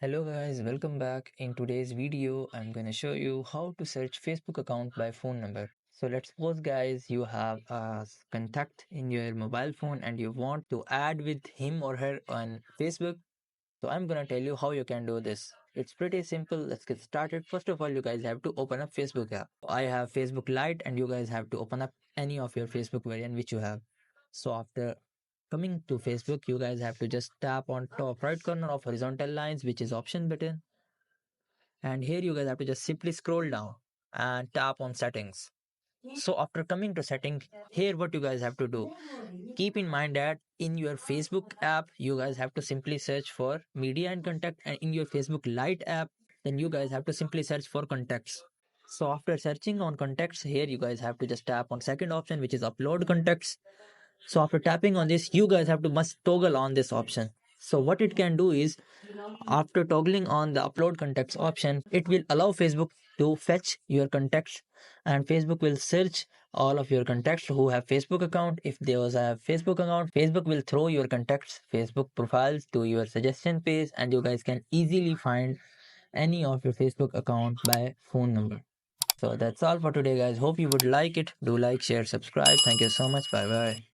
Hello guys, welcome back. In today's video, I'm gonna show you how to search Facebook account by phone number. So let's suppose guys you have a contact in your mobile phone and you want to add with him or her on Facebook. So I'm gonna tell you how you can do this. It's pretty simple. Let's get started. First of all, you guys have to open up Facebook app. I have Facebook Lite and you guys have to open up any of your Facebook variant which you have. So after coming to Facebook, you guys have to just tap on top right corner of horizontal lines, which is option button. And here you guys have to just simply scroll down and tap on settings. So after coming to settings, here what you guys have to do. Keep in mind that in your Facebook app, you guys have to simply search for media and contact, and in your Facebook Lite app, then you guys have to simply search for contacts. So after searching on contacts, here you guys have to just tap on second option, which is upload contacts. So after tapping on this, you guys have to must toggle on this option. So what it can do is after toggling on the upload contacts option, it will allow Facebook to fetch your contacts and Facebook will search all of your contacts who have Facebook account. If they also have Facebook account, Facebook will throw your contacts Facebook profiles to your suggestion page and you guys can easily find any of your Facebook account by phone number. So that's all for today guys. Hope you would like it. Do like, share, subscribe. Thank you so much. Bye bye.